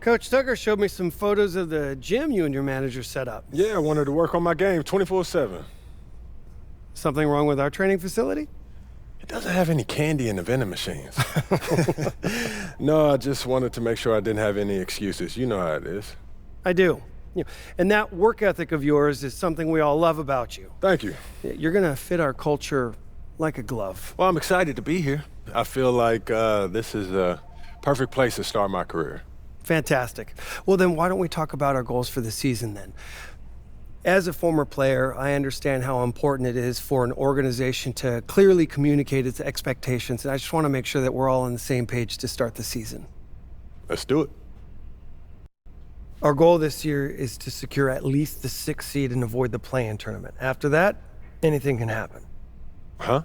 Coach Tucker showed me some photos of the gym you and your manager set up. Yeah, I wanted to work on my game 24/7. Something wrong with our training facility? It doesn't have any candy in the vending machines. No, I just wanted to make sure I didn't have any excuses. You know how it is. I do. And that work ethic of yours is something we all love about you. Thank you. You're going to fit our culture like a glove. Well, I'm excited to be here. I feel like this is a perfect place to start my career. Fantastic. Well, then why don't we talk about our goals for the season then? As a former player, I understand how important it is for an organization to clearly communicate its expectations, and I just want to make sure that we're all on the same page to start the season. Let's do it. Our goal this year is to secure at least the 6th seed and avoid the play-in tournament. After that, anything can happen. Huh?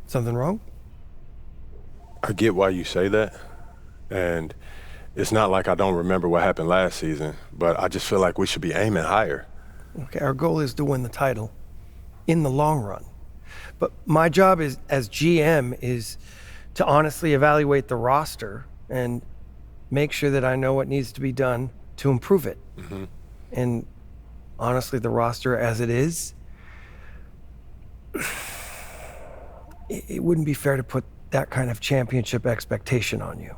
Something wrong? I get why you say that. And it's not like I don't remember what happened last season, but I just feel like we should be aiming higher. Okay, our goal is to win the title in the long run. But my job is, as GM is to honestly evaluate the roster and make sure that I know what needs to be done to improve it. Mm-hmm. And honestly, the roster as it is, it wouldn't be fair to put that kind of championship expectation on you.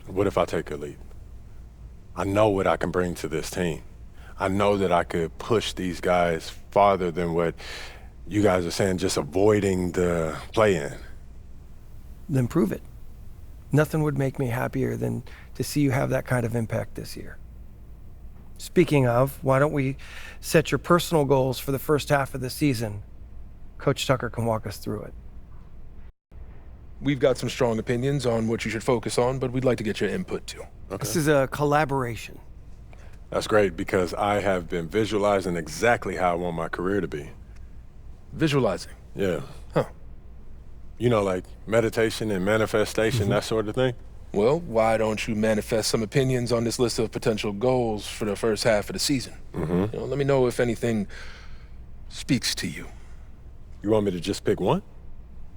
What if I take a leap? I know what I can bring to this team. I know that I could push these guys farther than what you guys are saying, just avoiding the play-in. Then prove it. Nothing would make me happier than to see you have that kind of impact this year. Speaking of, why don't we set your personal goals for the first half of the season? Coach Tucker can walk us through it. We've got some strong opinions on what you should focus on, but we'd like to get your input too. Okay. This is a collaboration. That's great because I have been visualizing exactly how I want my career to be. Visualizing. Yeah. Huh. You know, like meditation and manifestation, that sort of thing. Well, why don't you manifest some opinions on this list of potential goals for the first half of the season? Let me know if anything speaks to you. You want me to just pick one?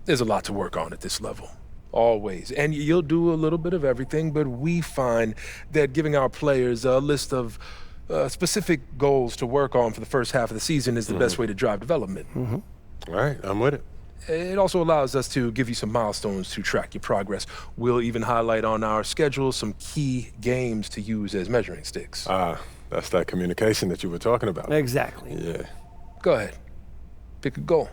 There's a lot to work on at this level, always. And you'll do a little bit of everything, but we find that giving our players a list of specific goals to work on for the first half of the season is the best way to drive development. All right, I'm with it. It also allows us to give you some milestones to track your progress. We'll even highlight on our schedule some key games to use as measuring sticks. That's that communication that you were talking about. Exactly. Yeah. Go ahead. Pick a goal.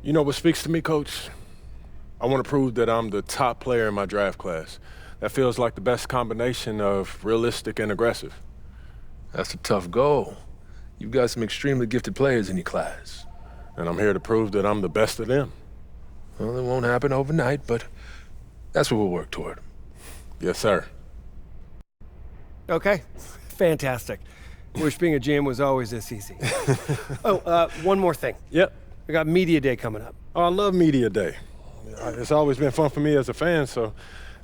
You know what speaks to me, Coach? I want to prove that I'm the top player in my draft class. That feels like the best combination of realistic and aggressive. That's a tough goal. You've got some extremely gifted players in your class. And I'm here to prove that I'm the best of them. Well, it won't happen overnight, but that's what we'll work toward. Yes, sir. Okay, fantastic. Wish being a GM was always this easy. One more thing. Yep. We got Media Day coming up. Oh, I love Media Day. It's always been fun for me as a fan, so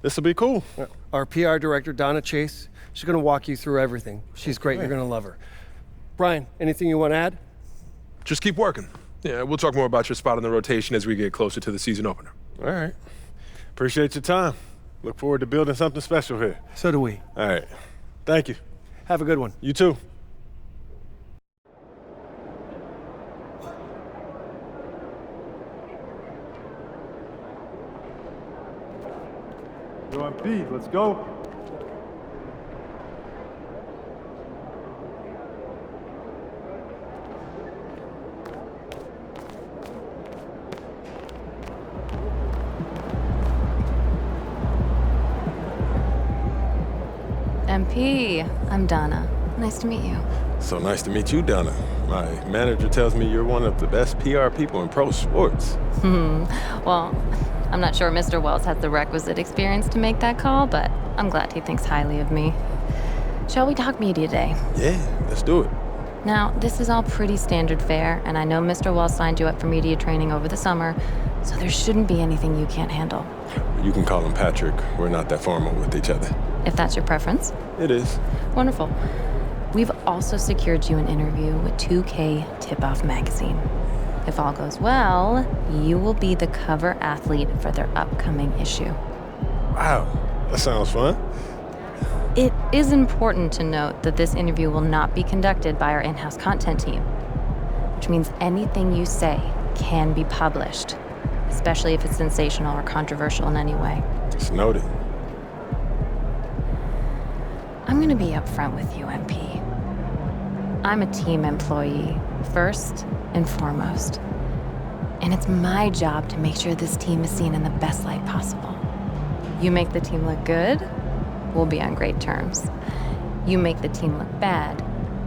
this will be cool. Our PR director, Donna Chase, she's going to walk you through everything. She's great. You're going to love her. Brian, anything you want to add? Just keep working. Yeah, we'll talk more about your spot in the rotation as we get closer to the season opener. All right. Appreciate your time. Look forward to building something special here. So do we. All right. Thank you. Have a good one. You too. Yo, MP, let's go. MP, I'm Donna. Nice to meet you. So nice to meet you, Donna. My manager tells me you're one of the best PR people in pro sports. Well, I'm not sure Mr. Wells has the requisite experience to make that call, but I'm glad he thinks highly of me. Shall we talk Media Day? Yeah, let's do it. Now, this is all pretty standard fare, and I know Mr. Wells signed you up for media training over the summer, so there shouldn't be anything you can't handle. You can call him Patrick. We're not that formal with each other. If that's your preference. It is. Wonderful. We've also secured you an interview with 2K Tip-Off magazine. If all goes well, you will be the cover athlete for their upcoming issue. Wow, that sounds fun. It is important to note that this interview will not be conducted by our in-house content team, which means anything you say can be published, especially if it's sensational or controversial in any way. It's noted. I'm going to be upfront with you, MP. I'm a team employee, first and foremost. And it's my job to make sure this team is seen in the best light possible. You make the team look good, we'll be on great terms. You make the team look bad,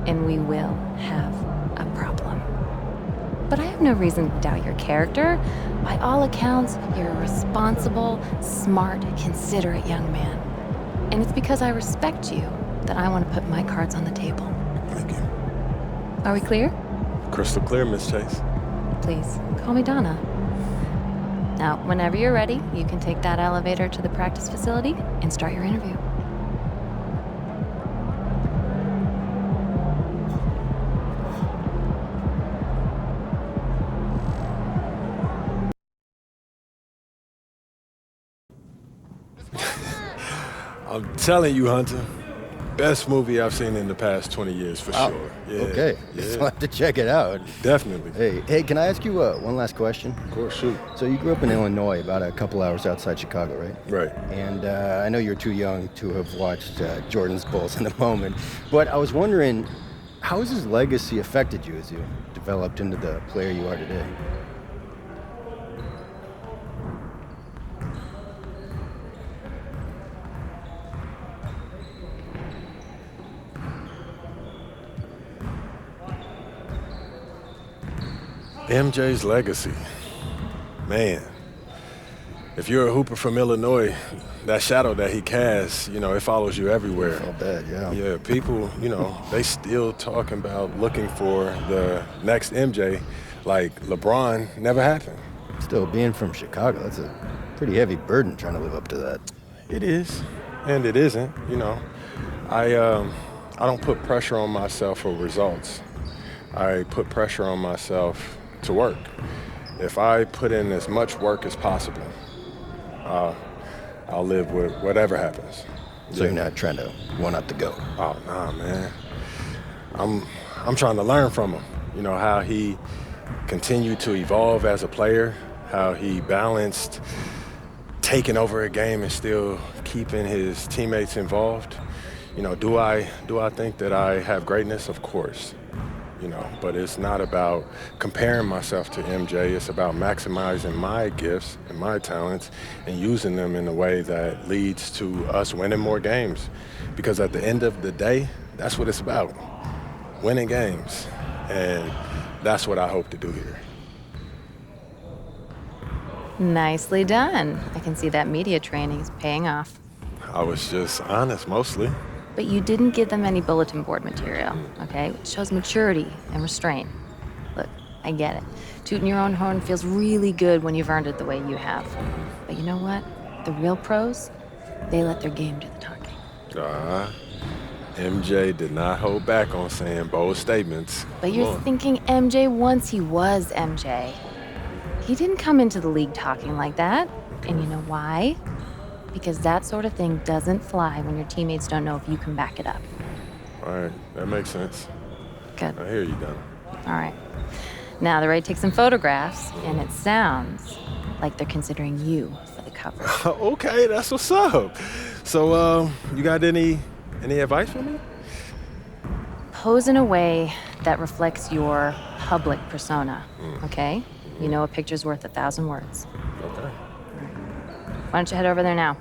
and we will have a problem. But I have no reason to doubt your character. By all accounts, you're a responsible, smart, considerate young man. And it's because I respect you that I want to put my cards on the table. Thank you. Are we clear? Crystal clear, Miss Chase. Please, call me Donna. Now, whenever you're ready, you can take that elevator to the practice facility and start your interview. I'm telling you, Hunter, best movie I've seen in the past 20 years for sure. Yeah, Okay, yeah, I'll have to check it out. definitely. Hey, can I ask you one last question? Of course, shoot. So you grew up in Illinois, about a couple hours outside Chicago, right? Right. And I know you're too young to have watched Jordan's Bulls in the moment, but I was wondering, how has his legacy affected you as you developed into the player you are today? MJ's legacy. Man, if you're a hooper from Illinois, that shadow that he casts, it follows you everywhere. Felt bad, yeah. Yeah, people, they still talking about looking for the next MJ, like LeBron never happened. Still, being from Chicago, that's a pretty heavy burden trying to live up to that. It is, and it isn't, I don't put pressure on myself for results. I put pressure on myself to work. If I put in as much work as possible, I'll live with whatever happens. So you're not trying to one-up the GOAT? Oh, nah, man. I'm trying to learn from him. How he continued to evolve as a player, how he balanced taking over a game and still keeping his teammates involved. Do I think that I have greatness? Of course. you know, but it's not about comparing myself to MJ. It's about maximizing my gifts and my talents and using them in a way that leads to us winning more games. Because at the end of the day, that's what it's about, winning games. And that's what I hope to do here. Nicely done. I can see that media training is paying off. I was just honest, mostly. But you didn't give them any bulletin board material, okay? It shows maturity and restraint. Look, I get it. Tooting your own horn feels really good when you've earned it the way you have. But you know what? The real pros, they let their game do the talking. MJ did not hold back on saying bold statements. But you're thinking MJ once he was MJ. He didn't come into the league talking like that. And you know why? Because that sort of thing doesn't fly when your teammates don't know if you can back it up. All right, that makes sense. Good. I hear you, Donna. All right. Now they're ready to take some photographs, and it sounds like they're considering you for the cover. Okay, that's what's up. So, you got any advice for me? Pose in a way that reflects your public persona, okay? You know a picture's worth 1,000 words. Okay. Why don't you head over there now?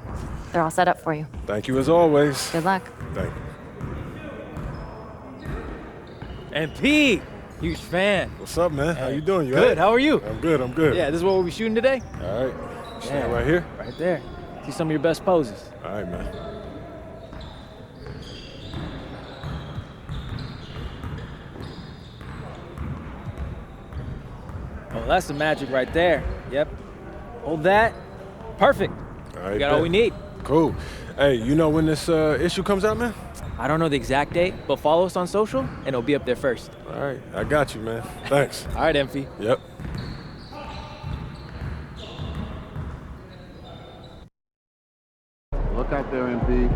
They're all set up for you. Thank you as always. Good luck. Thank you. MP, huge fan. What's up, man? How you doing? You Good. all right? How are you? I'm good. I'm good. Yeah, this is what we'll be shooting today. All right. Stand right here. Right there. See some of your best poses. All right, man. Oh, that's the magic right there. Yep. Hold that. Perfect. All right. We got all we need. Cool. Hey, you know when this issue comes out, man? I don't know the exact date, but follow us on social, and it'll be up there first. All right. I got you, man. Thanks. All right, MP. Yep. Look out there, MP.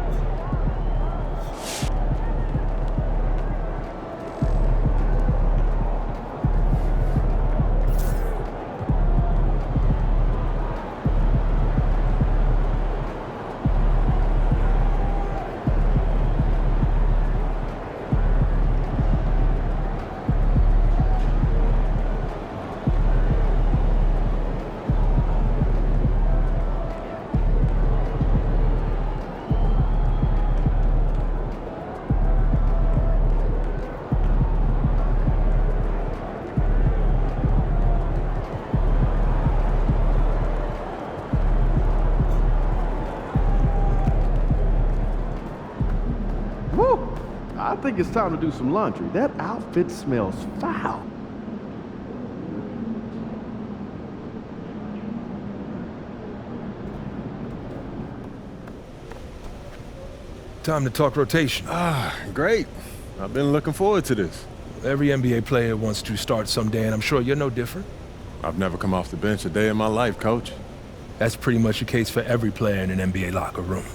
Woo! I think it's time to do some laundry. That outfit smells foul. Time to talk rotation. Great. I've been looking forward to this. Every NBA player wants to start someday, and I'm sure you're no different. I've never come off the bench a day in my life, Coach. That's pretty much the case for every player in an NBA locker room,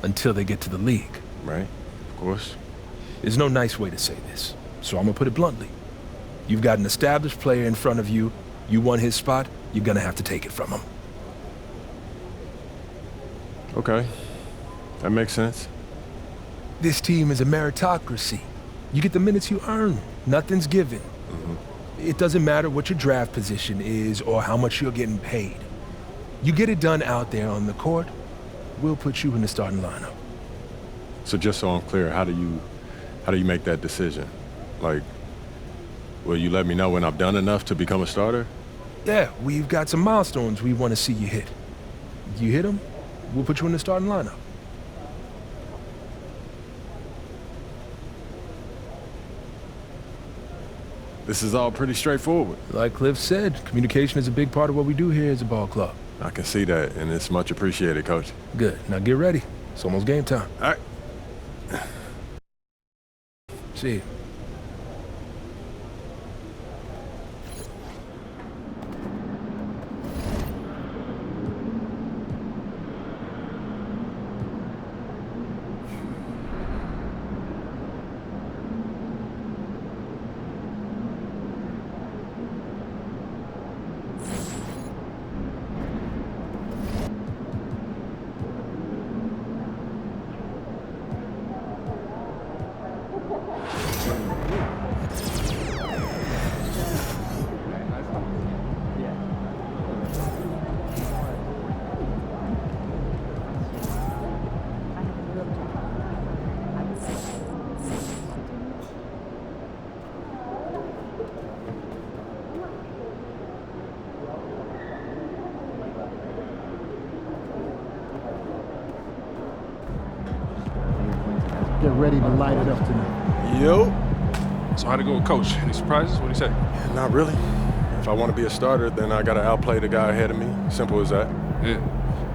until they get to the league. Right? Of course. There's no nice way to say this, so I'm gonna put it bluntly. You've got an established player in front of you. You want his spot, you're gonna have to take it from him. Okay. That makes sense. This team is a meritocracy. You get the minutes you earn. Nothing's given. It doesn't matter what your draft position is or how much you're getting paid. You get it done out there on the court, we'll put you in the starting lineup. So just so I'm clear, how do you make that decision? Like, will you let me know when I've done enough to become a starter? Yeah, we've got some milestones we want to see you hit. You hit them, we'll put you in the starting lineup. This is all pretty straightforward. Like Cliff said, communication is a big part of what we do here as a ball club. I can see that, and it's much appreciated, Coach. Good. Now get ready. It's almost game time. All right. See you. ready to light it up tonight. Yo. So how'd it go with Coach? Any surprises? What'd he say? Not really. If I want to be a starter, then I got to outplay the guy ahead of me. Simple as that. Yeah.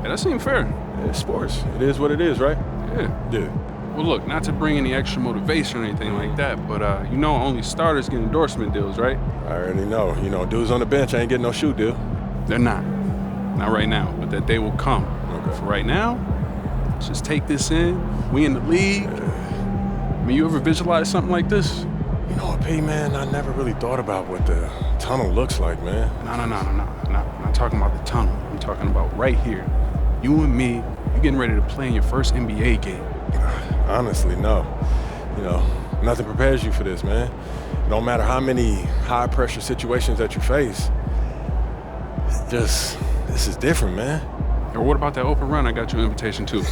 Yeah, that seemed fair. It's sports. It is what it is, right? Yeah. Yeah. Well, look, not to bring any extra motivation or anything like that, but you know only starters get endorsement deals, right? I already know. You know, dudes on the bench ain't getting no shoe deal. They're not. Not right now, but that day will come. Okay. For right now, just take this in. We in the league. I mean, you ever visualize something like this? You know what, P, man? I never really thought about what the tunnel looks like, man. No. I'm not talking about the tunnel. I'm talking about right here. You and me, you getting ready to play in your first NBA game. Honestly, no. You know, nothing prepares you for this, man. No matter how many high-pressure situations that you face, this is different, man. Or what about that open run I got you an invitation to?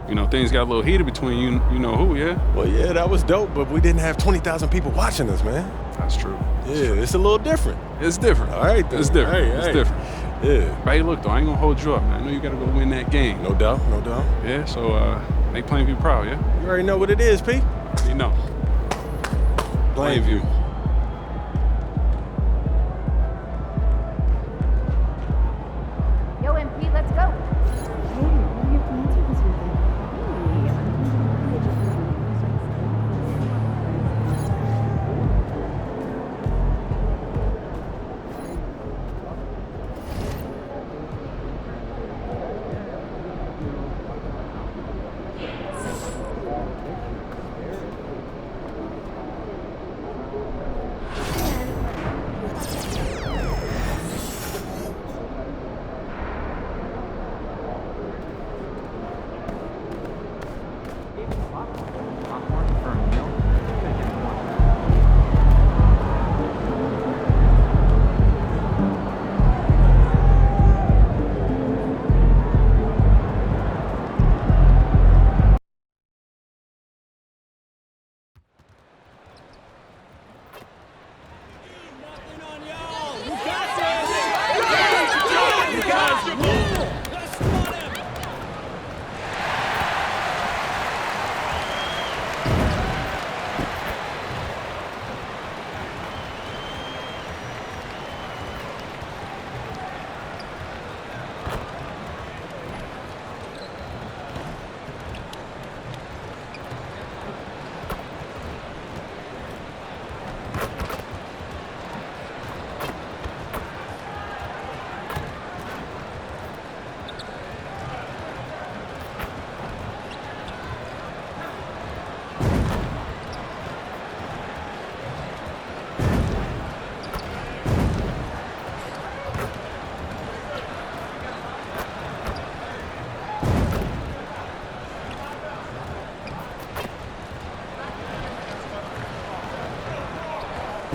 You know, things got a little heated between you know who, yeah? Well, yeah, that was dope, but we didn't have 20,000 people watching us, man. That's true. Yeah, it's a little different. It's different. All right, then. It's different. Hey, it's hey. different. Yeah. But hey, look, though, I ain't gonna hold you up, man. I know you gotta go win that game. No doubt, no doubt. Yeah, so make Plainview proud, yeah? You already know what it is, P. You know. Plainview. Yo, MP, let's go.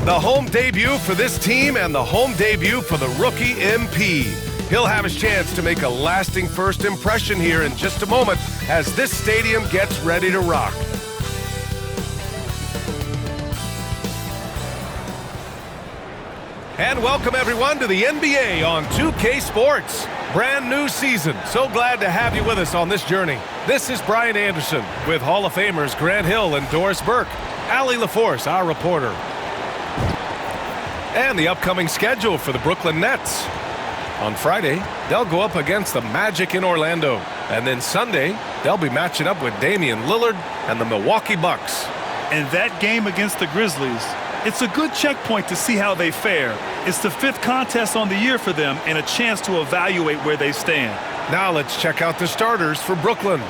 The home debut for this team and the home debut for the rookie MP. He'll have his chance to make a lasting first impression here in just a moment as this stadium gets ready to rock. And welcome everyone to the NBA on 2K Sports. Brand new season. So glad to have you with us on this journey. This is Brian Anderson with Hall of Famers Grant Hill and Doris Burke. Allie LaForce, our reporter. And the upcoming schedule for the Brooklyn Nets. On Friday, they'll go up against the Magic in Orlando. And then Sunday, they'll be matching up with Damian Lillard and the Milwaukee Bucks. And that game against the Grizzlies, it's a good checkpoint to see how they fare. It's the 5th contest on the year for them and a chance to evaluate where they stand. Now let's check out the starters for Brooklyn.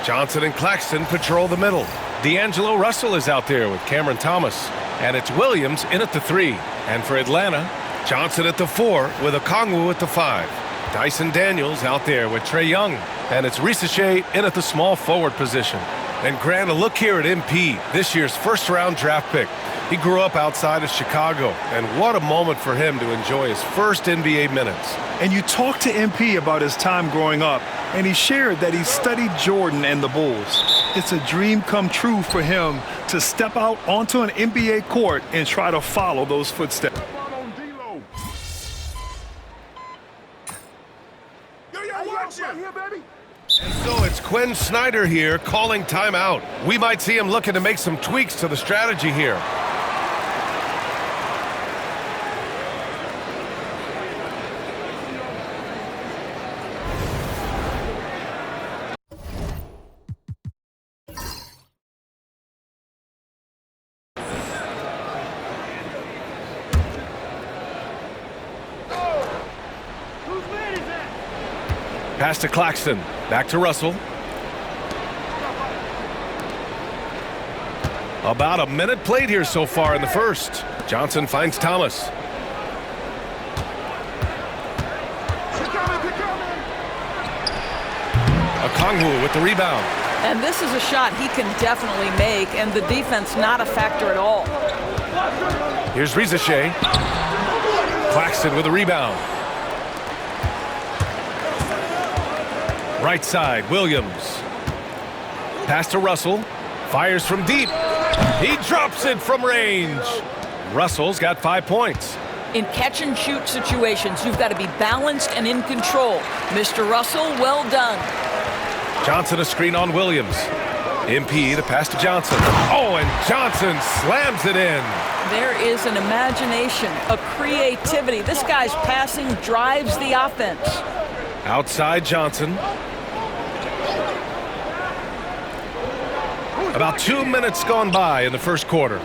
Johnson and Claxton patrol the middle. D'Angelo Russell is out there with Cameron Thomas. And it's Williams in at the 3. And for Atlanta, Johnson at the 4 with Okongwu at the 5. Dyson Daniels out there with Trae Young. And it's Risache in at the small forward position. And Grant, a look here at MP, this year's first-round draft pick. He grew up outside of Chicago, and what a moment for him to enjoy his first NBA minutes. And you talked to MP about his time growing up, and he shared that he studied Jordan and the Bulls. It's a dream come true for him to step out onto an NBA court and try to follow those footsteps. And so it's Quinn Snyder here calling timeout. We might see him looking to make some tweaks to the strategy here. Pass to Claxton. Back to Russell. About a minute played here so far in the first. Johnson finds Thomas. Okongwu with the rebound. And this is a shot he can definitely make, and the defense not a factor at all. Here's Rizachet. Claxton with a rebound. Right side, Williams. Pass to Russell. Fires from deep. He drops it from range. Russell's got 5 points. In catch-and-shoot situations, you've got to be balanced and in control. Mr. Russell, well done. Johnson a screen on Williams. MP the pass to Johnson. Oh, and Johnson slams it in. There is an imagination, a creativity. This guy's passing drives the offense. Outside Johnson. About 2 minutes gone by in the first quarter.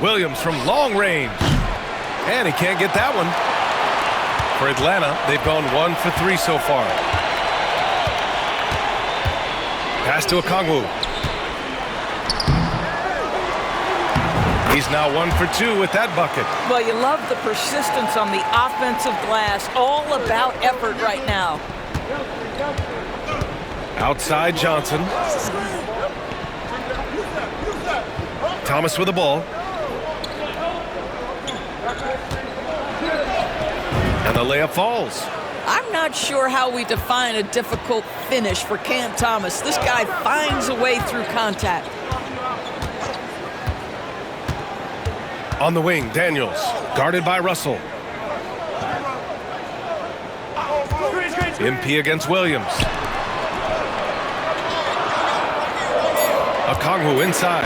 Williams from long range. And he can't get that one. For Atlanta, they've gone 1 for 3 so far. Pass to Okongwu. He's now 1 for 2 with that bucket. Well, you love the persistence on the offensive glass. All about effort right now. Outside Johnson. Thomas with the ball. And the layup falls. I'm not sure how we define a difficult finish for Cam Thomas. This guy finds a way through contact. On the wing, Daniels, guarded by Russell. MP against Williams. Okongwu inside.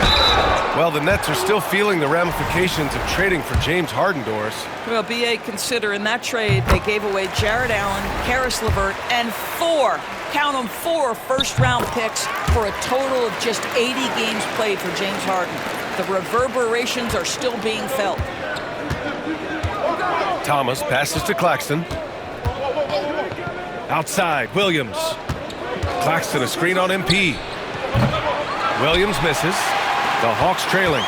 Well, the Nets are still feeling the ramifications of trading for James Harden, Doris. Well, B.A., consider in that trade, they gave away Jared Allen, Karis LeVert, and 4, count them, 4 first-round picks for a total of just 80 games played for James Harden. The reverberations are still being felt. Thomas passes to Claxton. Outside, Williams. Claxton a screen on MP. Williams misses. The Hawks trailing.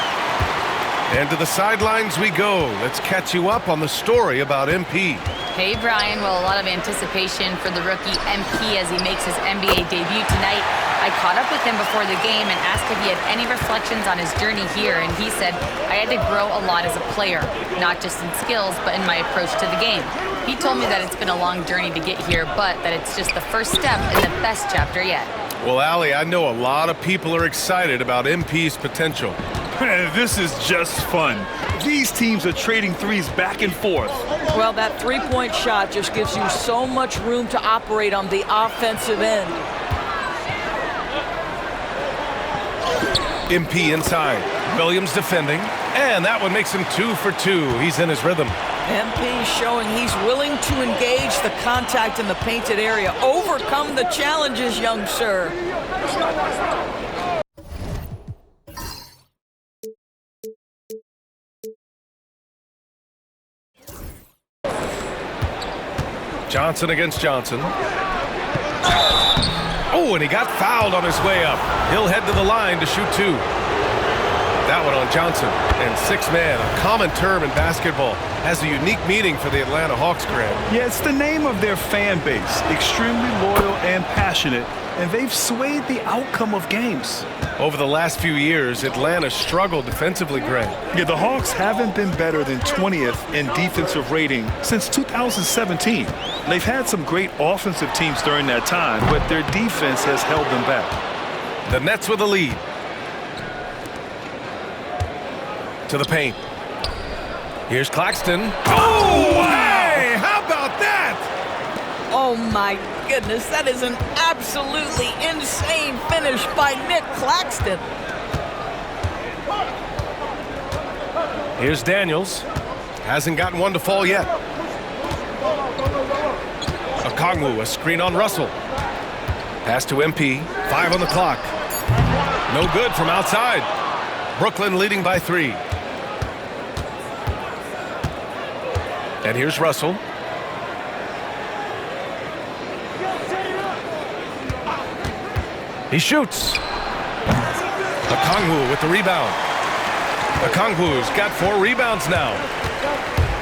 And to the sidelines we go. Let's catch you up on the story about MP. Hey, Brian. Well, a lot of anticipation for the rookie MP as he makes his NBA debut tonight. I caught up with him before the game and asked if he had any reflections on his journey here, and he said, I had to grow a lot as a player, not just in skills, but in my approach to the game. He told me that it's been a long journey to get here, but that it's just the first step in the best chapter yet. Well, Allie, I know a lot of people are excited about MP's potential. This is just fun. These teams are trading threes back and forth. Well, that three-point shot just gives you so much room to operate on the offensive end. MP inside. Williams defending. And that one makes him 2 for 2. He's in his rhythm. MP showing he's willing to engage the contact in the painted area. Overcome the challenges, young sir. Johnson against Johnson. Oh, and he got fouled on his way up. He'll head to the line to shoot 2. That one on Johnson. And 6-man, a common term in basketball, has a unique meaning for the Atlanta Hawks, Grant. Yeah, it's the name of their fan base. Extremely loyal and passionate, and they've swayed the outcome of games. Over the last few years, Atlanta struggled defensively, Grant. Yeah, the Hawks haven't been better than 20th in defensive rating since 2017. They've had some great offensive teams during that time, but their defense has held them back. The Nets with a lead. To the paint. Here's Claxton. Oh, hey! How about that? Oh my goodness, that is an absolutely insane finish by Nick Claxton. Here's Daniels. Hasn't gotten one to fall yet. Okongwu, a screen on Russell. Pass to MP, 5 on the clock. No good from outside. Brooklyn leading by 3. And here's Russell. He shoots. Okongwu with the rebound. Okongwu's got 4 rebounds now.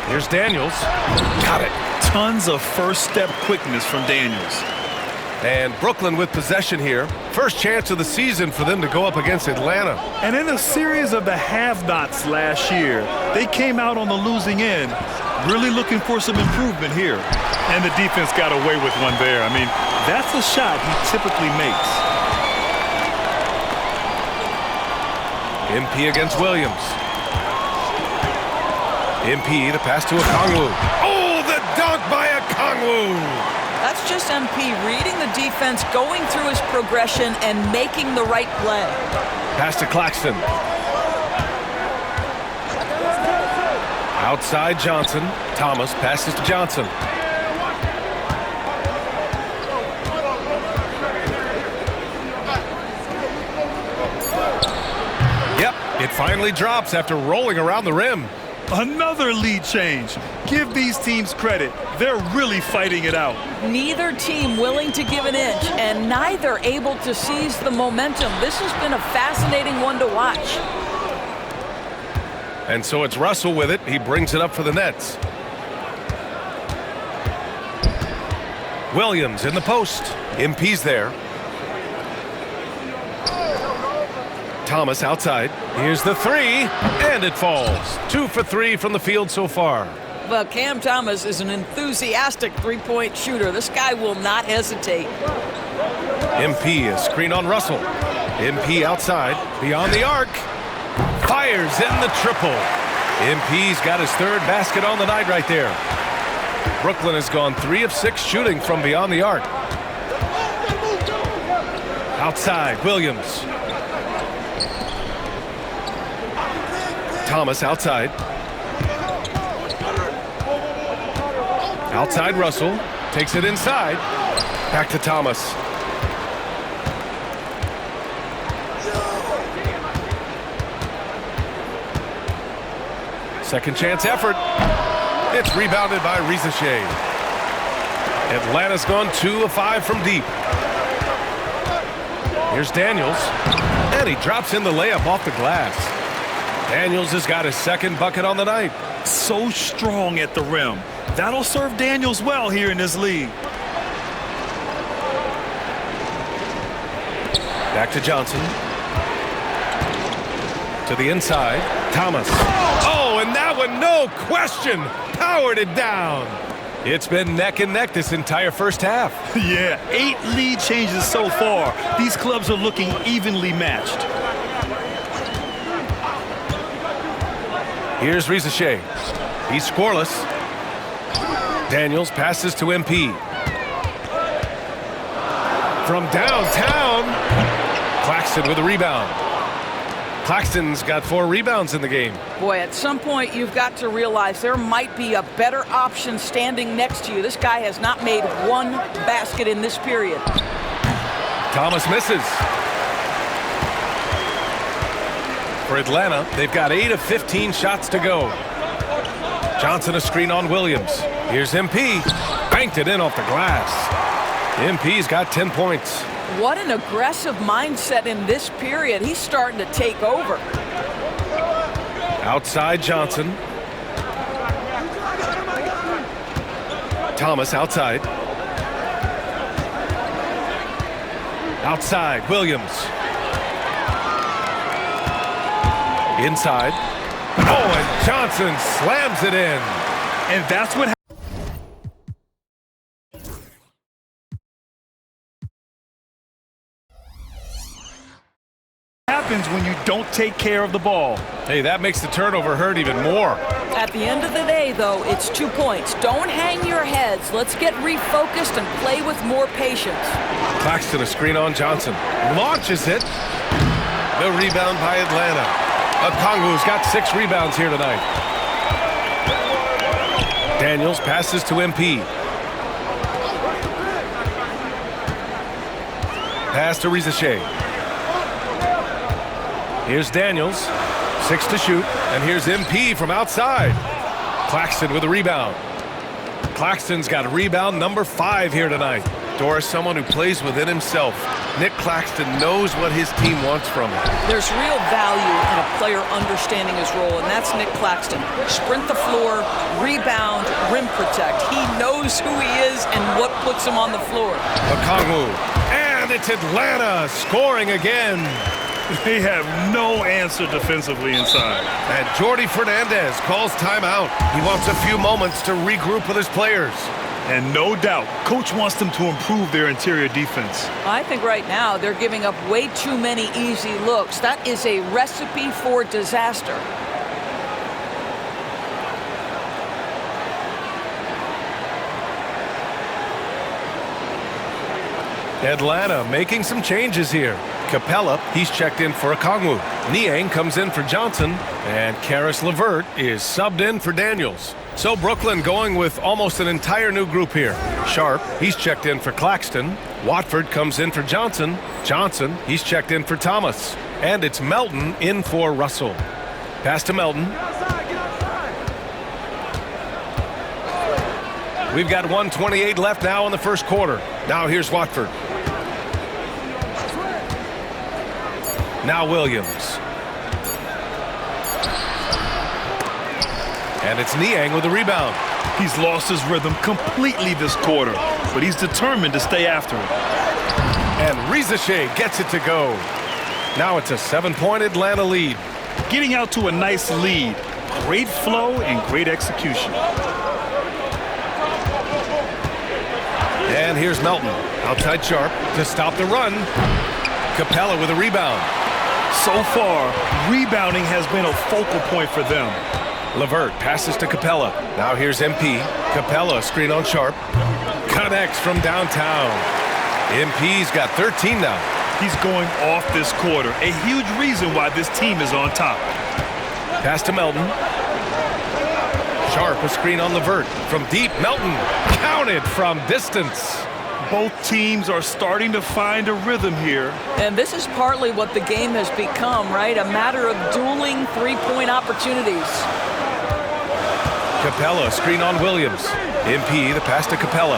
Here's Daniels. Got it. Tons of first step quickness from Daniels. And Brooklyn with possession here. First chance of the season for them to go up against Atlanta. And in a series of the have-nots last year, they came out on the losing end, really looking for some improvement here. And the defense got away with one there. I mean, that's a shot he typically makes. MP against Williams. MP, the pass to Okongwu. Oh, the dunk by Okongwu! That's just MP reading the defense, going through his progression, and making the right play. Pass to Claxton. Outside Johnson. Thomas passes to Johnson. Yep, it finally drops after rolling around the rim. Another lead change. Give these teams credit. They're really fighting it out. Neither team willing to give an inch, and neither able to seize the momentum. This has been a fascinating one to watch. And so it's Russell with it. He brings it up for the Nets. Williams in the post. MP's there. Thomas outside. Here's the 3, and it falls. 2 for 3 from the field so far. But Cam Thomas is an enthusiastic three-point shooter. This guy will not hesitate. MP, a screen on Russell. MP outside, beyond the arc. Fires in the triple. MP's got his 3rd basket on the night right there. Brooklyn has gone 3 of 6 shooting from beyond the arc. Outside, Williams. Thomas outside. Outside Russell. Takes it inside. Back to Thomas. Second chance effort. It's rebounded by Rizachet. Atlanta's gone 2 of 5 from deep. Here's Daniels. And he drops in the layup off the glass. Daniels has got his 2nd bucket on the night. So strong at the rim. That'll serve Daniels well here in this league. Back to Johnson. To the inside. Thomas. Oh, and that one, no question, powered it down. It's been neck and neck this entire first half. Yeah, 8 lead changes so far. These clubs are looking evenly matched. Here's Rizachet. He's scoreless. Daniels passes to MP. From downtown, Claxton with a rebound. Claxton's got 4 rebounds in the game. Boy, at some point you've got to realize there might be a better option standing next to you. This guy has not made 1 basket in this period. Thomas misses. For Atlanta, they've got 8 of 15 shots to go. Johnson a screen on Williams. Here's MP. Banked it in off the glass. MP's got 10 points. What an aggressive mindset in this period. He's starting to take over. Outside Johnson. Thomas outside. Outside Williams. Inside. Oh, and Johnson slams it in. And that's what happens when you don't take care of the ball. Hey, that makes the turnover hurt even more. At the end of the day, though, it's 2 points. Don't hang your heads. Let's get refocused and play with more patience. Claxton, a screen on Johnson. Launches it. The rebound by Atlanta. Okongwu's got 6 rebounds here tonight. Daniels passes to MP. Pass to Rizeshe. Here's Daniels. 6 to shoot. And here's MP from outside. Claxton with a rebound. Claxton's got rebound number 5 here tonight. Doris, someone who plays within himself. Nick Claxton knows what his team wants from him. There's real value in a player understanding his role, and that's Nick Claxton. Sprint the floor, rebound, rim protect. He knows who he is and what puts him on the floor. Okongwu. And it's Atlanta scoring again. They have no answer defensively inside. And Jordi Fernandez calls timeout. He wants a few moments to regroup with his players. And no doubt, coach wants them to improve their interior defense. I think right now they're giving up way too many easy looks. That is a recipe for disaster. Atlanta making some changes here. Capella, he's checked in for Okongwu. Niang comes in for Johnson. And Karis LeVert is subbed in for Daniels. So Brooklyn going with almost an entire new group here. Sharp, he's checked in for Claxton. Watford comes in for Johnson. Johnson, he's checked in for Thomas. And it's Melton in for Russell. Pass to Melton. We've got 1:28 left now in the first quarter. Now here's Watford. Now Williams. And it's Niang with the rebound. He's lost his rhythm completely this quarter, but he's determined to stay after it. And Rizeshe gets it to go. Now it's a 7-point Atlanta lead. Getting out to a nice lead. Great flow and great execution. And here's Melton. Outside Sharp to stop the run. Capella with a rebound. So far, rebounding has been a focal point for them. LeVert passes to Capella. Now here's MP. Capella, screen on Sharp. Connects from downtown. MP's got 13 now. He's going off this quarter. A huge reason why this team is on top. Pass to Melton. Sharp, a screen on LeVert. From deep, Melton counted from distance. Both teams are starting to find a rhythm here. And this is partly what the game has become, right? A matter of dueling three-point opportunities. Capella, screen on Williams. MP, the pass to Capella.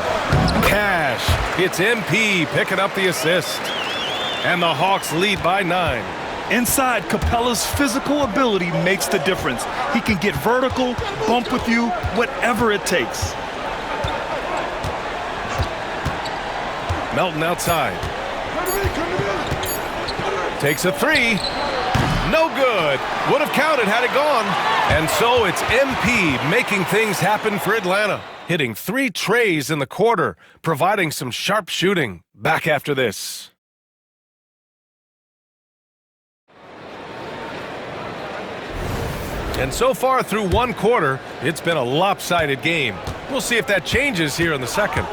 Cash. It's MP picking up the assist. And the Hawks lead by 9. Inside, Capella's physical ability makes the difference. He can get vertical, bump with you, whatever it takes. Melton outside. Takes a 3. No good. Would have counted had it gone. And so it's MP making things happen for Atlanta. Hitting 3 trays in the quarter, providing some sharp shooting. Back after this. And so far through one quarter, it's been a lopsided game. We'll see if that changes here in the second.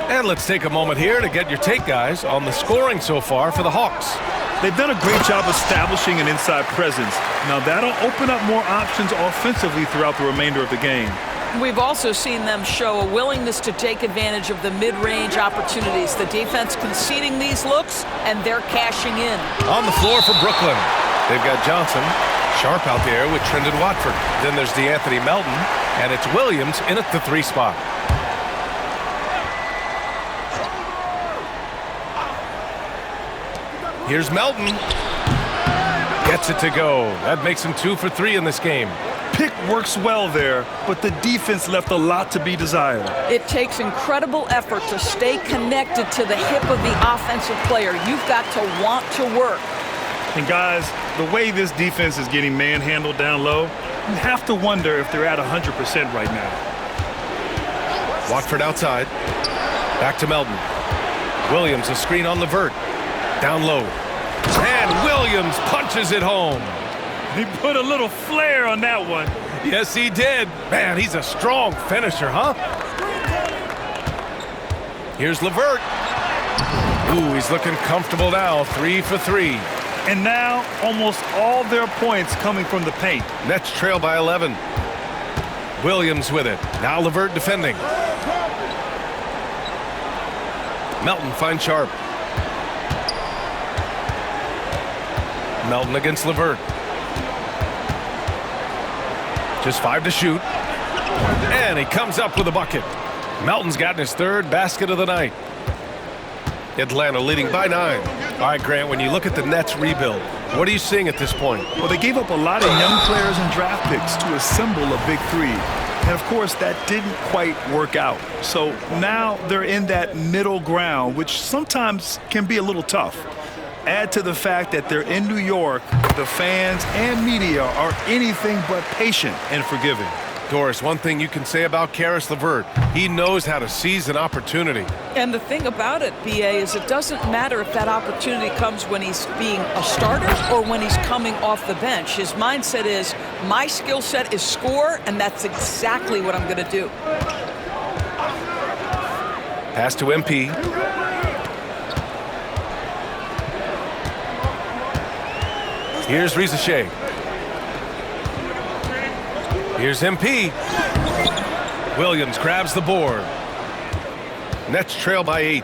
And let's take a moment here to get your take, guys, on the scoring so far for the Hawks. They've done a great job establishing an inside presence. Now that'll open up more options offensively throughout the remainder of the game. We've also seen them show a willingness to take advantage of the mid-range opportunities. The defense conceding these looks, and they're cashing in. On the floor for Brooklyn, they've got Johnson, Sharp out there with Trendon Watford. Then there's DeAnthony Melton, and it's Williams in at the 3 spot. Here's Melton. Gets it to go. That makes him 2 for 3 in this game. Pick works well there, but the defense left a lot to be desired. It takes incredible effort to stay connected to the hip of the offensive player. You've got to want to work. And guys, the way this defense is getting manhandled down low, you have to wonder if they're at 100% right now. Watford outside. Back to Melton. Williams, a screen on LeVert. Down low. And Williams Williams punches it home. He put a little flair on that one. Yes, he did. Man, he's a strong finisher, huh? Here's LeVert. Ooh, he's looking comfortable now, 3 for 3. And now, almost all their points coming from the paint. Nets trail by 11. Williams with it. Now LeVert defending. Melton finds Sharp. Melton against LeVert. Just 5 to shoot. And he comes up with a bucket. Melton's gotten his 3rd basket of the night. Atlanta leading by 9. All right, Grant, when you look at the Nets rebuild, what are you seeing at this point? Well, they gave up a lot of young players and draft picks to assemble a big three. And, of course, that didn't quite work out. So now they're in that middle ground, which sometimes can be a little tough. Add to the fact that they're in New York, the fans and media are anything but patient and forgiving. Doris, one thing you can say about Caris LeVert, he knows how to seize an opportunity. And the thing about it, BA, is it doesn't matter if that opportunity comes when he's being a starter or when he's coming off the bench. His mindset is, my skill set is score, and that's exactly what I'm going to do. Pass to MP. Here's Rizachet. Here's MP. Williams grabs the board. Nets trail by 8.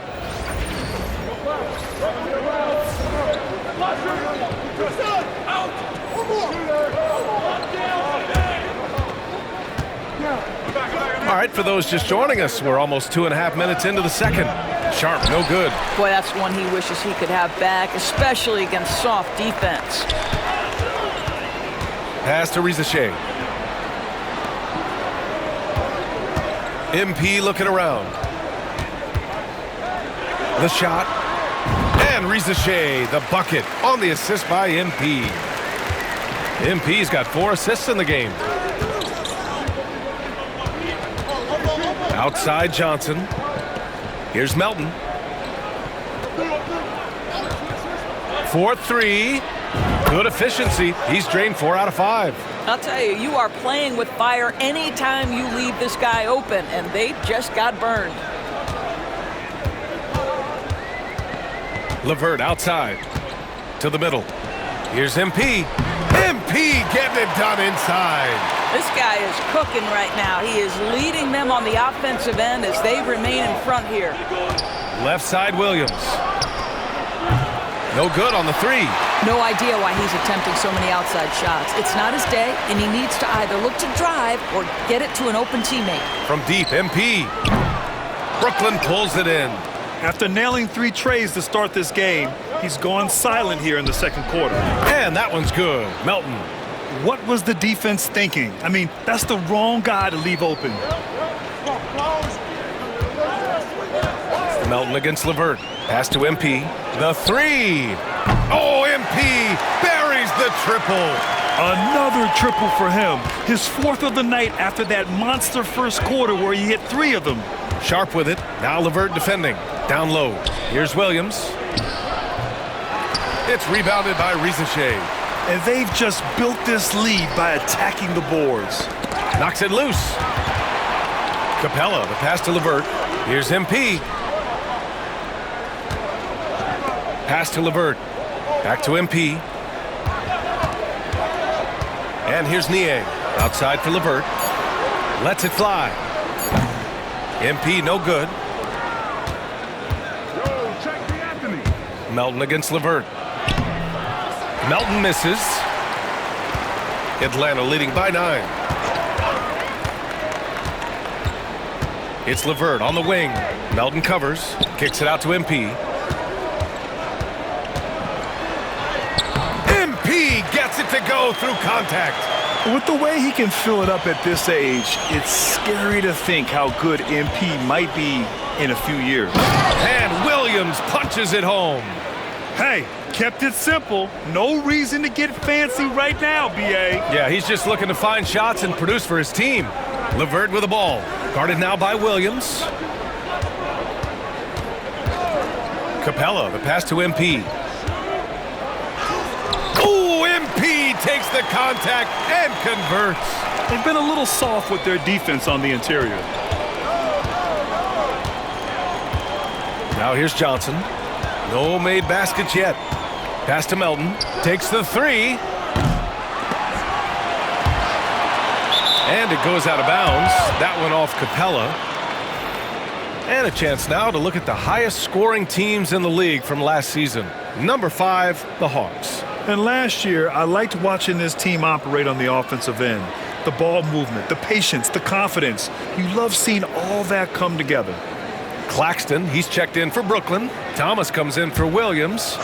All right, for those just joining us, we're almost 2.5 minutes into the second. Sharp, no good. Boy, that's one he wishes he could have back, especially against soft defense. Pass to Rizachet. MP looking around. The shot. And Rizachet, the bucket on the assist by MP. MP's got 4 assists in the game. Outside Johnson. Here's Melton. 4-3. Good efficiency. He's drained 4 out of 5. I'll tell you, you are playing with fire anytime you leave this guy open, and they just got burned. LeVert outside to the middle. Here's MP. MP getting it done inside. This guy is cooking right now. He is leading them on the offensive end as they remain in front here. Left side Williams. No good on the 3. No idea why he's attempting so many outside shots. It's not his day, and he needs to either look to drive or get it to an open teammate. From deep, MP. Brooklyn pulls it in. After nailing 3 trays to start this game, he's gone silent here in the second quarter. And that one's good. Melton. What was the defense thinking? I mean, that's the wrong guy to leave open. Melton against LeVert. Pass to MP. The 3. Oh, MP buries the triple. Another triple for him. His 4th of the night after that monster first quarter where he hit 3 of them. Sharp with it. Now LeVert defending. Down low. Here's Williams. It's rebounded by Rizachet. And they've just built this lead by attacking the boards. Knocks it loose. Capella, the pass to LeVert. Here's MP. Pass to LeVert. Back to MP. And here's Niang. Outside for LeVert. Lets it fly. MP no good. Melton against LeVert. Melton misses. Atlanta leading by 9. It's LeVert on the wing. Melton covers. Kicks it out to MP. MP gets it to go through contact. With the way he can fill it up at this age, it's scary to think how good MP might be in a few years. And Williams punches it home. Hey, kept it simple. No reason to get fancy right now, BA. Yeah, he's just looking to find shots and produce for his team. LeVert with the ball. Guarded now by Williams. Capella, the pass to MP. makes the contact and converts. They've been a little soft with their defense on the interior. Now here's Johnson. No made baskets yet. Pass to Melton. Takes the three. And it goes out of bounds. That one off Capella. And a chance now to look at the highest scoring teams in the league from last season. Number 5, the Hawks. And last year, I liked watching this team operate on the offensive end. The ball movement, the patience, the confidence. You love seeing all that come together. Claxton, he's checked in for Brooklyn. Thomas comes in for Williams.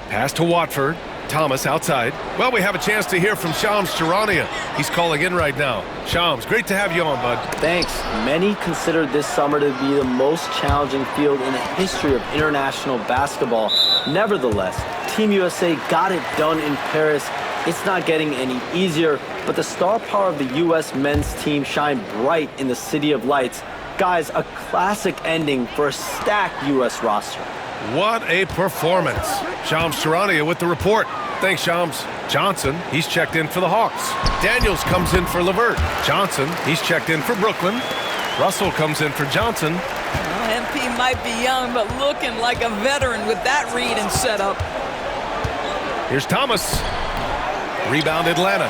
Pass to Watford. Thomas outside. Well, we have a chance to hear from Shams Charania. He's calling in right now. Shams, great to have you on, bud. Thanks. Many consider this summer to be the most challenging field in the history of international basketball. Nevertheless, Team USA got it done in Paris. It's not getting any easier, but the star power of the U.S. men's team shined bright in the City of Lights. Guys, a classic ending for a stacked U.S. roster. What a performance. Shams Charania with the report. Thanks, Shams. Johnson, he's checked in for the Hawks. Daniels comes in for LeVert. Johnson, he's checked in for Brooklyn. Russell comes in for Johnson. Well, MP might be young, but looking like a veteran with that read and setup. Here's Thomas. Rebound Atlanta.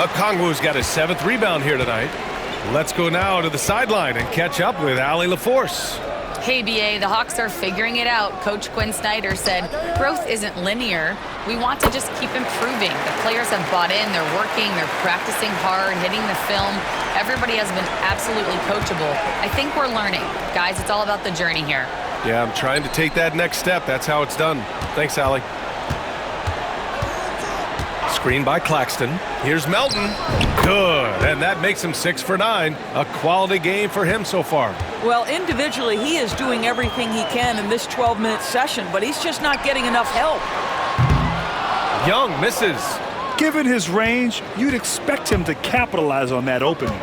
Okongwu's got his 7th rebound here tonight. Let's go now to the sideline and catch up with Allie LaForce. Hey, BA, the Hawks are figuring it out. Coach Quinn Snyder said, growth isn't linear. We want to just keep improving. The players have bought in, they're working, they're practicing hard, hitting the film. Everybody has been absolutely coachable. I think we're learning. Guys, it's all about the journey here. Yeah, I'm trying to take that next step. That's how it's done. Thanks, Allie. Screen by Claxton. Here's Melton. Good, and that makes him 6 for 9. A quality game for him so far. Well, individually, he is doing everything he can in this 12-minute session, but he's just not getting enough help. Young misses. Given his range, you'd expect him to capitalize on that opening.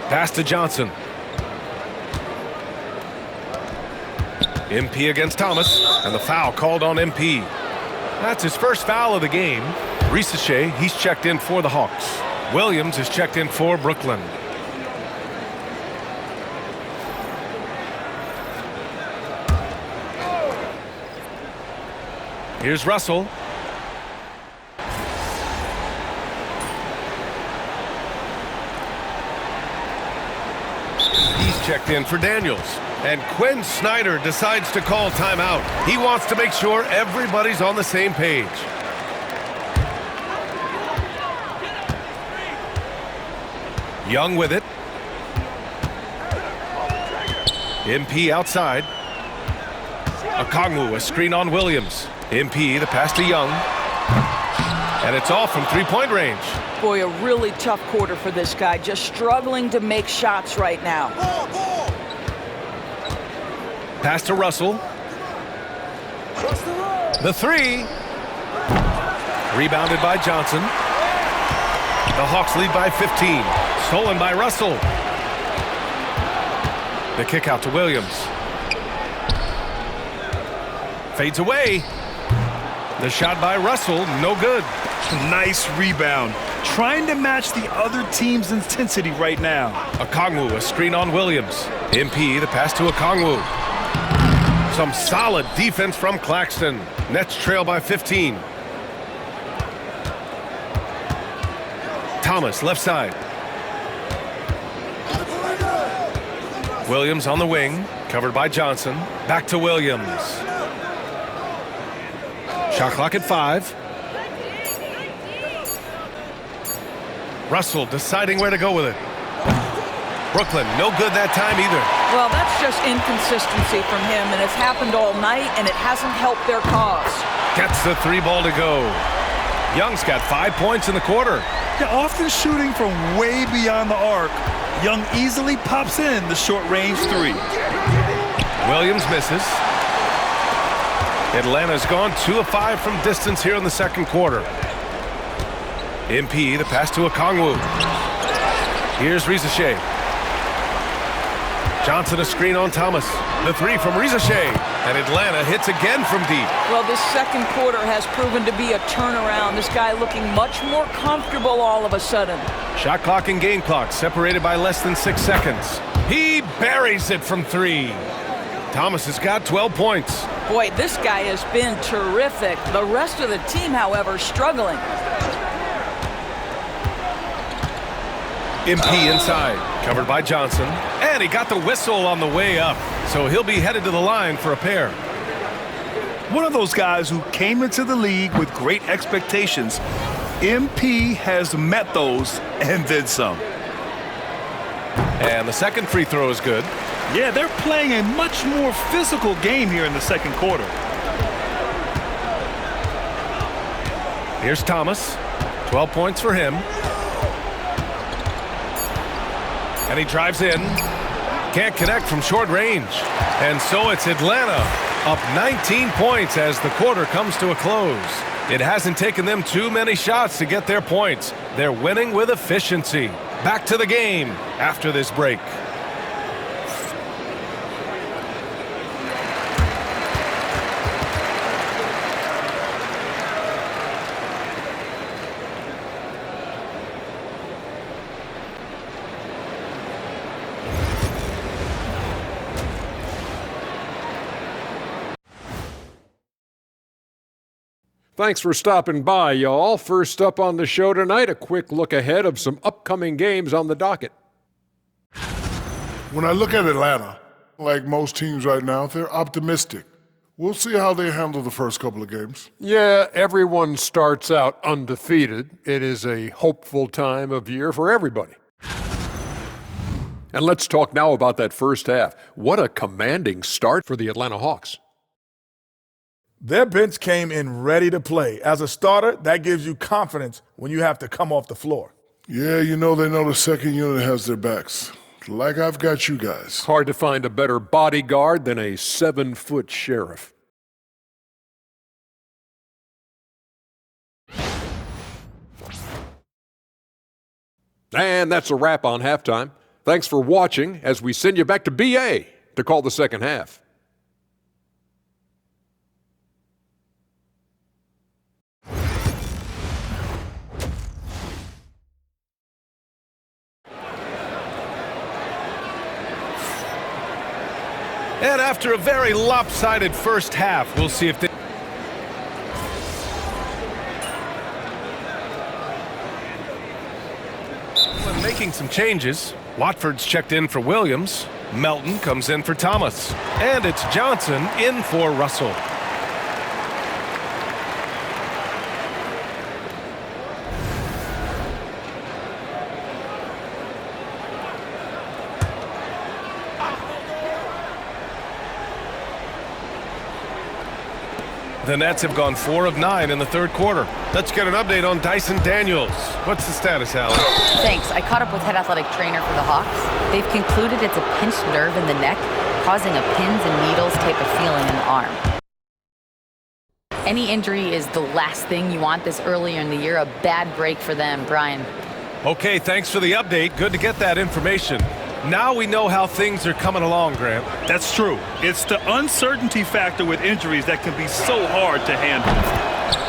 Pass to Johnson. MP against Thomas, and the foul called on MP. That's his first foul of the game. Risache, he's checked in for the Hawks. Williams is checked in for Brooklyn. Here's Russell. He's checked in for Daniels. And Quinn Snyder decides to call timeout. He wants to make sure everybody's on the same page. Young with it. MP outside. Okongwu, a screen on Williams. MP, the pass to Young. And it's all from three-point range. Boy, a really tough quarter for this guy. Just struggling to make shots right now. Pass to Russell. The three. Rebounded by Johnson. The Hawks lead by 15. Stolen by Russell. The kick out to Williams. Fades away. The shot by Russell, no good. Nice rebound. Trying to match the other team's intensity right now. Okongwu, a screen on Williams. MP, the pass to Okongwu. Some solid defense from Claxton. Nets trail by 15. Thomas, left side. Williams on the wing, covered by Johnson. Back to Williams. Shot clock at 5. Russell deciding where to go with it. Brooklyn, no good that time either. Well, that's just inconsistency from him, and it's happened all night, and it hasn't helped their cause. Gets the 3 ball to go. Young's got 5 points in the quarter. Yeah, often shooting from way beyond the arc, Young easily pops in the short-range 3. Williams misses. Atlanta's gone 2 of 5 from distance here in the second quarter. MP, the pass to Okongwu. Here's Risache. Johnson a screen on Thomas. The three from Rizashay. And Atlanta hits again from deep. Well, this second quarter has proven to be a turnaround. This guy looking much more comfortable all of a sudden. Shot clock and game clock separated by less than 6 seconds. He buries it from three. Thomas has got 12 points. Boy, this guy has been terrific. The rest of the team, however, struggling. MP inside, covered by Johnson. And he got the whistle on the way up. So he'll be headed to the line for a pair. One of those guys who came into the league with great expectations. MP has met those and then some. And the second free throw is good. Yeah, they're playing a much more physical game here in the second quarter. Here's Thomas. 12 points for him. And he drives in. Can't connect from short range. And so it's Atlanta up 19 points as the quarter comes to a close. It hasn't taken them too many shots to get their points. They're winning with efficiency. Back to the game after this break. Thanks for stopping by, y'all. First up on the show tonight, a quick look ahead of some upcoming games on the docket. When I look at Atlanta, like most teams right now, they're optimistic. We'll see how they handle the first couple of games. Yeah, everyone starts out undefeated. It is a hopeful time of year for everybody. And let's talk now about that first half. What a commanding start for the Atlanta Hawks. Their bench came in ready to play. As a starter, that gives you confidence when you have to come off the floor. Yeah, they know the second unit has their backs. Like I've got you guys. Hard to find a better bodyguard than a 7-foot sheriff. And that's a wrap on halftime. Thanks for watching as we send you back to BA to call the second half. And after a very lopsided first half, we'll see if they... When making some changes, Watford's checked in for Williams. Melton comes in for Thomas. And it's Johnson in for Russell. The Nets have gone 4 of 9 in the third quarter. Let's get an update on Dyson Daniels. What's the status, Alex? Thanks. I caught up with head athletic trainer for the Hawks. They've concluded it's a pinched nerve in the neck, causing a pins and needles type of feeling in the arm. Any injury is the last thing you want this earlier in the year. A bad break for them, Brian. Okay, thanks for the update. Good to get that information. Now we know how things are coming along, Grant. That's true. It's the uncertainty factor with injuries that can be so hard to handle.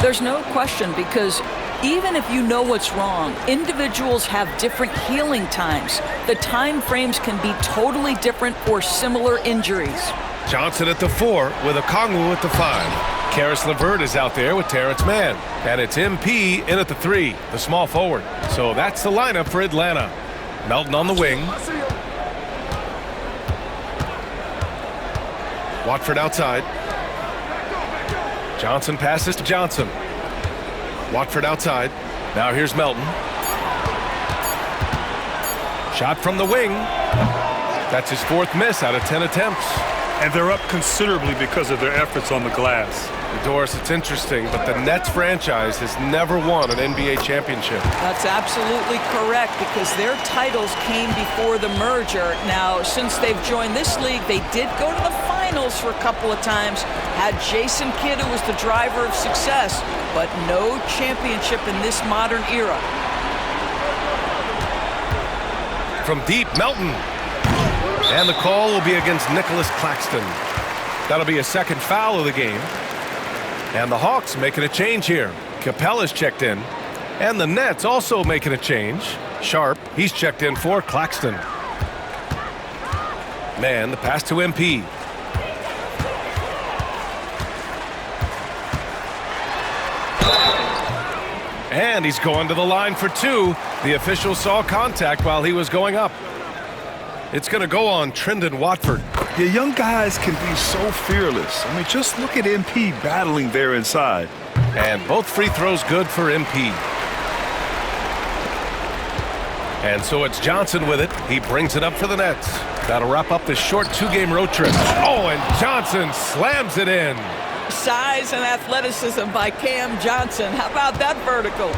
There's no question, because even if you know what's wrong, individuals have different healing times. The time frames can be totally different for similar injuries. Johnson at the 4 with Okongwu at the 5. Karis LeVert is out there with Terrence Mann. And it's MP in at the 3, the small forward. So that's the lineup for Atlanta. Melton on the wing. Watford outside. Johnson passes to Johnson. Watford outside. Now here's Melton. Shot from the wing. That's his 4th miss out of 10 attempts. And they're up considerably because of their efforts on the glass. Doris, it's interesting, but the Nets franchise has never won an NBA championship. That's absolutely correct, because their titles came before the merger. Now, since they've joined this league, they did go to the finals for a couple of times, had Jason Kidd, who was the driver of success, but no championship in this modern era. From deep, Melton. And the call will be against Nicholas Claxton. That'll be a second foul of the game. And the Hawks making a change here. Capella's checked in. And the Nets also making a change. Sharp, he's checked in for Claxton. Man, the pass to MP. And he's going to the line for two. The official saw contact while he was going up. It's going to go on Trendon Watford. The young guys can be so fearless. I mean, just look at MP battling there inside. And both free throws good for MP. And so it's Johnson with it. He brings it up for the Nets. That'll wrap up this short two-game road trip. Oh, and Johnson slams it in. Size and athleticism by Cam Johnson. How about that vertical?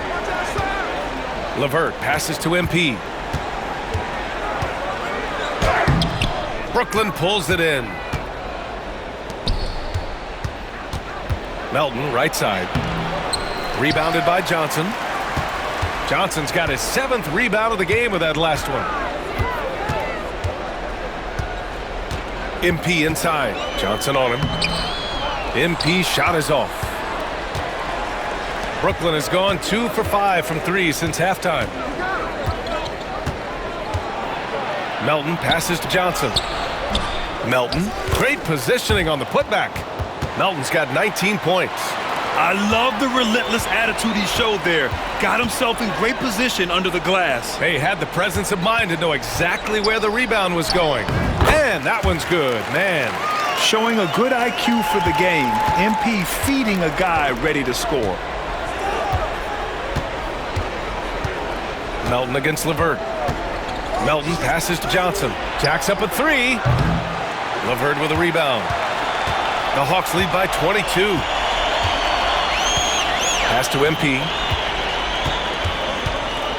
LeVert passes to MP. Brooklyn pulls it in. Melton, right side. Rebounded by Johnson. Johnson's got his 7th rebound of the game with that last one. MP inside. Johnson on him. MP shot is off. Brooklyn has gone 2 for 5 from 3 since halftime. Melton passes to Johnson. Melton, great positioning on the putback. Melton's got 19 points. I love the relentless attitude he showed there. Got himself in great position under the glass. Hey, had the presence of mind to know exactly where the rebound was going. And that one's good, man. Showing a good IQ for the game. MP feeding a guy ready to score. Melton against LeVert. Melton passes to Johnson. Jacks up a 3. LeVert with a rebound. The Hawks lead by 22. Pass to MP.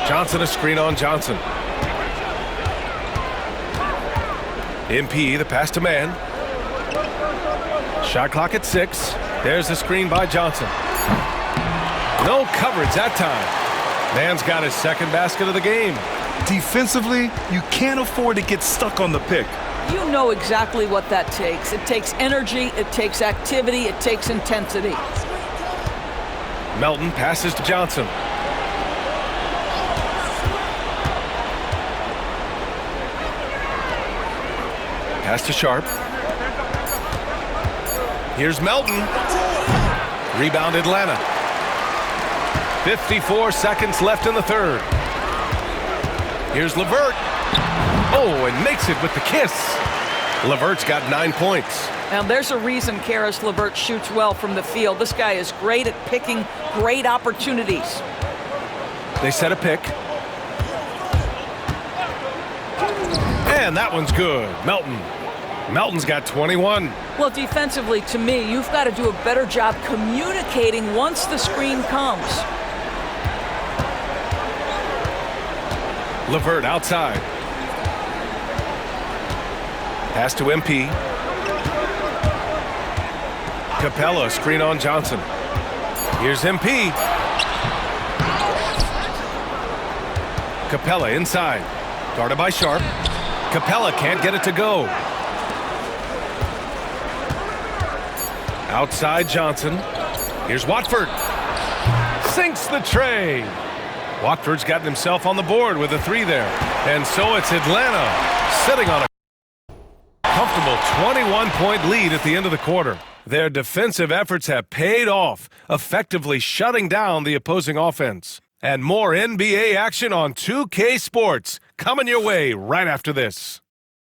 Johnson a screen on Johnson. MP, the pass to man. Shot clock at 6. There's the screen by Johnson. No coverage that time. Man's got his second basket of the game. Defensively, you can't afford to get stuck on the pick. You know exactly what that takes. It takes energy, it takes activity, it takes intensity. Melton passes to Johnson. Pass to Sharp. Here's Melton. Rebound Atlanta. 54 seconds left in the third. Here's LeVert. Oh, and makes it with the kiss. LeVert's got 9 points. Now, there's a reason Karis LeVert shoots well from the field. This guy is great at picking great opportunities. They set a pick. And that one's good. Melton's got 21. Well, defensively, to me, you've got to do a better job communicating once the screen comes. LeVert outside. Pass to MP. Capella, screen on Johnson. Here's MP. Capella inside. Guarded by Sharp. Capella can't get it to go. Outside Johnson. Here's Watford. Sinks the tray. Watford's gotten himself on the board with a 3 there. And so it's Atlanta sitting on a comfortable 21-point lead at the end of the quarter. Their defensive efforts have paid off, effectively shutting down the opposing offense. And more NBA action on 2K Sports coming your way right after this.